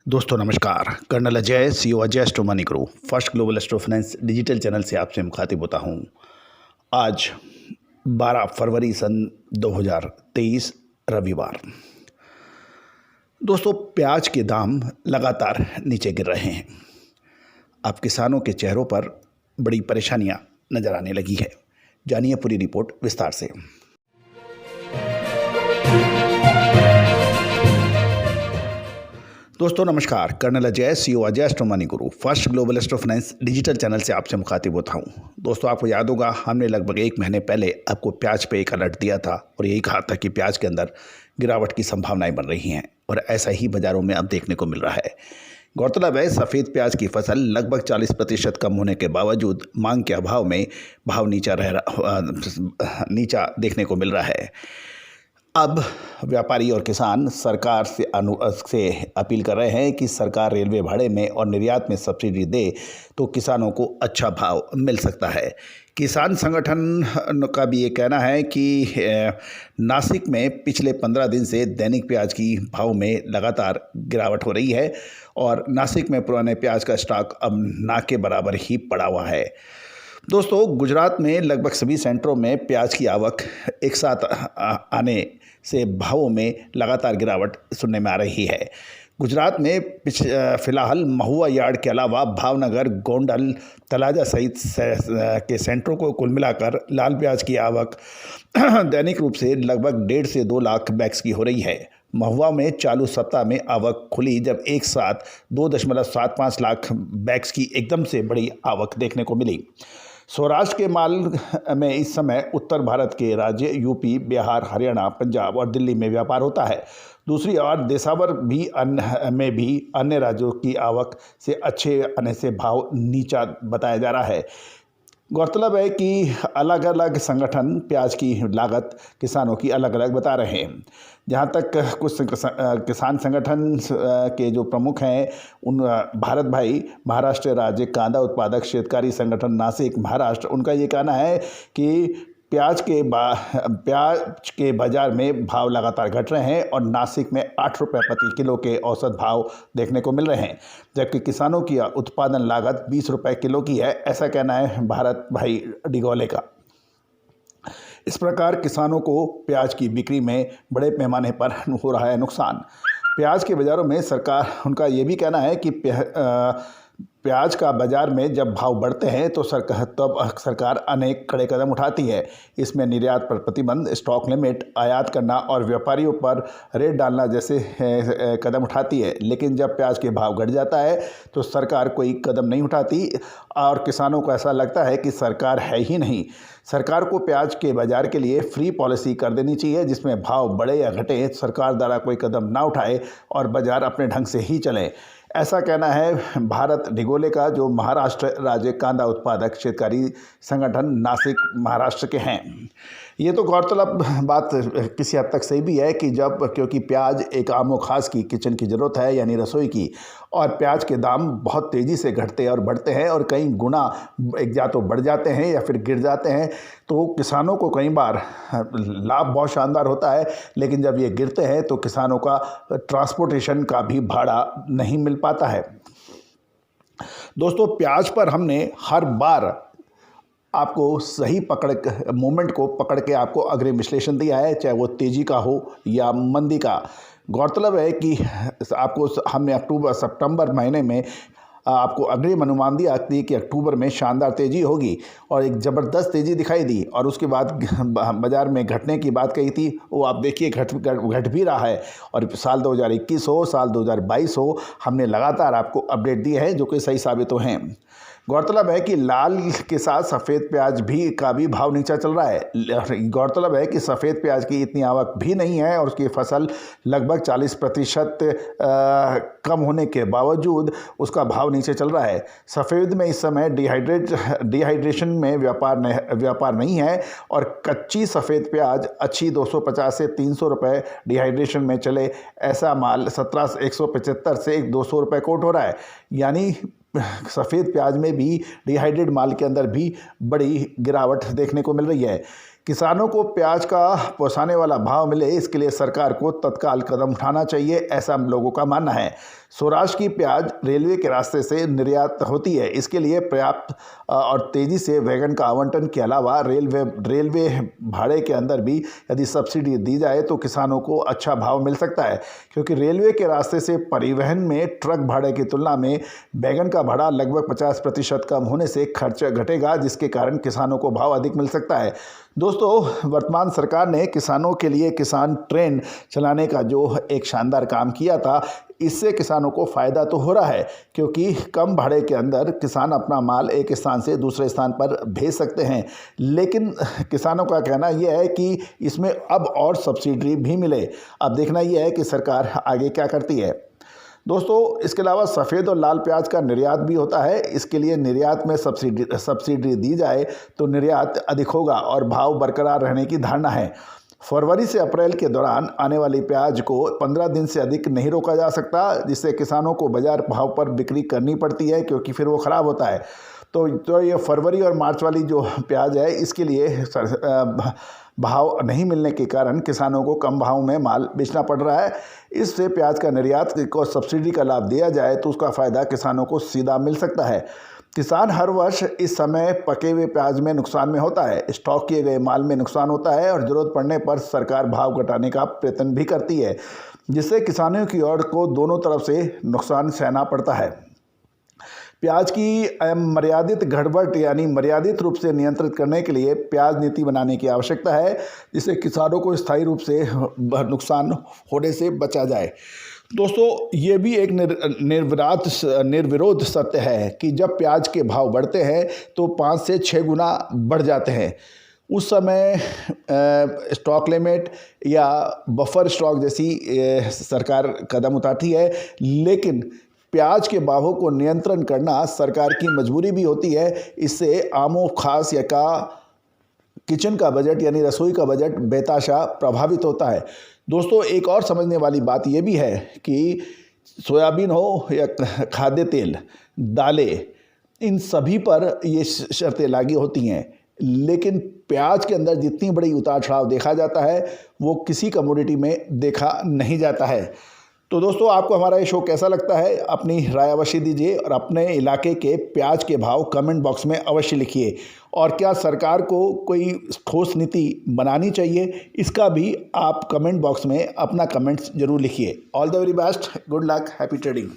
दोस्तों नमस्कार। Colonel Ajay, CEO Ajay astro money guru, first global astro finance digital channel से आपसे मुखातिब होता हूं। आज 12 फरवरी सन 2023 रविवार। दोस्तों, प्याज के दाम लगातार नीचे गिर रहे हैं। अब किसानों के चेहरों पर बड़ी परेशानियां नजर आने लगी है। जानिए पूरी रिपोर्ट विस्तार से। दोस्तों नमस्कार। Colonel Ajay, CEO Ajay astro money guru, first global astro finance digital channel से आपसे मुखातिब होता हूं। दोस्तों, आपको याद होगा हमने लगभग 1 महीने पहले आपको प्याज पे एक अलर्ट दिया था और यही कहा था कि प्याज के अंदर गिरावट की संभावनाएं बन रही हैं और ऐसा ही बाज़ारों में अब देखने को मिल रहा है। गौरतलब है, सफ़ेद प्याज की फसल लगभग 40% कम होने के बावजूद मांग के अभाव में भाव नीचा देखने को मिल रहा है। अब व्यापारी और किसान सरकार से अपील कर रहे हैं कि सरकार रेलवे भाड़े में और निर्यात में सब्सिडी दे तो किसानों को अच्छा भाव मिल सकता है। किसान संगठन का भी ये कहना है कि नासिक में पिछले 15 दिन से दैनिक प्याज की भाव में लगातार गिरावट हो रही है और नासिक में पुराने प्याज का स्टॉक अब ना के बराबर ही पड़ा हुआ है। दोस्तों, गुजरात में लगभग सभी सेंटरों में प्याज की आवक एक साथ आने से भावों में लगातार गिरावट सुनने में आ रही है। गुजरात में फिलहाल महुआ यार्ड के अलावा भावनगर, गोंडल, तलाजा सहित के सेंटरों को कुल मिलाकर लाल प्याज की आवक दैनिक रूप से लगभग 1.5 से 2 लाख बैग्स की हो रही है। महुआ में चालू सप्ताह में आवक खुली जब एक साथ 2.75 लाख बैग्स की एकदम से बड़ी आवक देखने को मिली। सौराष्ट्र के माल में इस समय उत्तर भारत के राज्य यूपी, बिहार, हरियाणा, पंजाब और दिल्ली में व्यापार होता है। दूसरी ओर देशावर भी अन्य राज्यों की आवक से अच्छे आने से भाव नीचा बताया जा रहा है। गौरतलब है कि अलग अलग संगठन प्याज की लागत किसानों की अलग अलग बता रहे हैं। जहां तक कुछ किसान संगठन के जो प्रमुख हैं उन भारत भाई, महाराष्ट्र राज्य कांदा उत्पादक शेतकारी संगठन नासिक महाराष्ट्र, उनका ये कहना है कि प्याज के बाज़ार में भाव लगातार घट रहे हैं और नासिक में 8 रुपये प्रति किलो के औसत भाव देखने को मिल रहे हैं, जबकि किसानों की उत्पादन लागत 20 रुपये किलो की है। ऐसा कहना है भारत भाई डिगोले का। इस प्रकार किसानों को प्याज की बिक्री में बड़े पैमाने पर हो रहा है नुकसान। प्याज के बाज़ारों में उनका ये भी कहना है कि प्याज का बाज़ार में जब भाव बढ़ते हैं तो सरकार अनेक कड़े कदम उठाती है। इसमें निर्यात पर प्रतिबंध, स्टॉक लिमिट, आयात करना और व्यापारियों पर रेट डालना जैसे कदम उठाती है। लेकिन जब प्याज के भाव घट जाता है तो सरकार कोई कदम नहीं उठाती और किसानों को ऐसा लगता है कि सरकार है ही नहीं। सरकार को प्याज के बाज़ार के लिए फ्री पॉलिसी कर देनी चाहिए, जिसमें भाव बढ़े या घटे सरकार द्वारा कोई कदम ना उठाए और बाज़ार अपने ढंग से ही चले। ऐसा कहना है भारत डिगोले का, जो महाराष्ट्र राज्य कांदा उत्पादक शेतकारी संगठन नासिक महाराष्ट्र के हैं। ये तो गौरतलब बात किसी हद तक सही भी है कि क्योंकि प्याज एक आमो खास की किचन की ज़रूरत है, यानी रसोई की, और प्याज के दाम बहुत तेज़ी से घटते और बढ़ते हैं और कई गुना या तो बढ़ जाते हैं या फिर गिर जाते हैं। तो किसानों को कई बार लाभ बहुत शानदार होता है, लेकिन जब ये गिरते हैं तो किसानों का ट्रांसपोर्टेशन का भी भाड़ा नहीं मिल पाता है। दोस्तों, प्याज पर हमने हर बार आपको सही मोमेंट को पकड़ के आपको अग्रिम विश्लेषण दिया है, चाहे वो तेज़ी का हो या मंदी का। गौरतलब है कि हमने सितंबर महीने में आपको अग्रिम अनुमान दिया कि अक्टूबर में शानदार तेज़ी होगी और एक ज़बरदस्त तेज़ी दिखाई दी और उसके बाद बाज़ार में घटने की बात कही थी। वो आप देखिए घट भी रहा है और साल 2021 हो, साल 2022 हो, हमने लगातार आपको अपडेट दिए हैं जो कि सही साबित हो हैं। गौरतलब है कि लाल के साथ सफ़ेद प्याज का भी भाव नीचा चल रहा है। गौरतलब है कि सफ़ेद प्याज की इतनी आवक भी नहीं है और उसकी फसल लगभग 40% कम होने के बावजूद उसका भाव नीचे चल रहा है। सफ़ेद में इस समय डिहाइड्रेशन में व्यापार नहीं है और कच्ची सफ़ेद प्याज अच्छी 250 से 300 रुपये डिहाइड्रेशन में चले, ऐसा माल 175 से 200 रुपये कोट हो रहा है। यानी सफ़ेद प्याज में भी डिहाइड्रेट माल के अंदर भी बड़ी गिरावट देखने को मिल रही है। किसानों को प्याज का पोसाने वाला भाव मिले, इसके लिए सरकार को तत्काल कदम उठाना चाहिए, ऐसा लोगों का मानना है। सौराष्ट्र की प्याज रेलवे के रास्ते से निर्यात होती है। इसके लिए पर्याप्त और तेज़ी से वैगन का आवंटन के अलावा रेलवे भाड़े के अंदर भी यदि सब्सिडी दी जाए तो किसानों को अच्छा भाव मिल सकता है, क्योंकि रेलवे के रास्ते से परिवहन में ट्रक भाड़े की तुलना में बैगन का भाड़ा लगभग 50% कम होने से खर्च घटेगा, जिसके कारण किसानों को भाव अधिक मिल सकता है। दोस्तों, वर्तमान सरकार ने किसानों के लिए किसान ट्रेन चलाने का जो एक शानदार काम किया था, इससे किसानों को फ़ायदा तो हो रहा है, क्योंकि कम भाड़े के अंदर किसान अपना माल एक स्थान से दूसरे स्थान पर भेज सकते हैं। लेकिन किसानों का कहना यह है कि इसमें अब और सब्सिडी भी मिले। अब देखना यह है कि सरकार आगे क्या करती है। दोस्तों, इसके अलावा सफ़ेद और लाल प्याज का निर्यात भी होता है। इसके लिए निर्यात में सब्सिडी दी जाए तो निर्यात अधिक होगा और भाव बरकरार रहने की धारणा है। फरवरी से अप्रैल के दौरान आने वाली प्याज को 15 दिन से अधिक नहीं रोका जा सकता, जिससे किसानों को बाजार भाव पर बिक्री करनी पड़ती है, क्योंकि फिर वो ख़राब होता है। तो ये फरवरी और मार्च वाली जो प्याज है, इसके लिए भाव नहीं मिलने के कारण किसानों को कम भाव में माल बेचना पड़ रहा है। इससे प्याज का निर्यात को सब्सिडी का लाभ दिया जाए तो उसका फ़ायदा किसानों को सीधा मिल सकता है। किसान हर वर्ष इस समय पके हुए प्याज में नुकसान में होता है, स्टॉक किए गए माल में नुकसान होता है और ज़रूरत पड़ने पर सरकार भाव घटाने का प्रयत्न भी करती है, जिससे किसानों की ओर को दोनों तरफ से नुकसान सहना पड़ता है। प्याज की मर्यादित गड़बड़ यानी मर्यादित रूप से नियंत्रित करने के लिए प्याज नीति बनाने की आवश्यकता है, जिससे किसानों को स्थायी रूप से नुकसान होने से बचा जाए। दोस्तों, ये भी एक निर्विरोध सत्य है कि जब प्याज के भाव बढ़ते हैं तो 5 से 6 गुना बढ़ जाते हैं। उस समय स्टॉक लिमिट या बफर स्टॉक जैसी सरकार कदम उठाती है, लेकिन प्याज के भावों को नियंत्रण करना सरकार की मजबूरी भी होती है। इससे आमो खास या का किचन का बजट यानी रसोई का बजट बेताशा प्रभावित होता है। दोस्तों, एक और समझने वाली बात यह भी है कि सोयाबीन हो या खाद्य तेल, दालें, इन सभी पर ये शर्तें लागू होती हैं, लेकिन प्याज के अंदर जितनी बड़ी उतार चढ़ाव देखा जाता है वो किसी कमोडिटी में देखा नहीं जाता है। तो दोस्तों, आपको हमारा ये शो कैसा लगता है, अपनी राय अवश्य दीजिए और अपने इलाके के प्याज के भाव कमेंट बॉक्स में अवश्य लिखिए। और क्या सरकार को कोई ठोस नीति बनानी चाहिए, इसका भी आप कमेंट बॉक्स में अपना कमेंट्स जरूर लिखिए। All the very best, good luck, happy trading.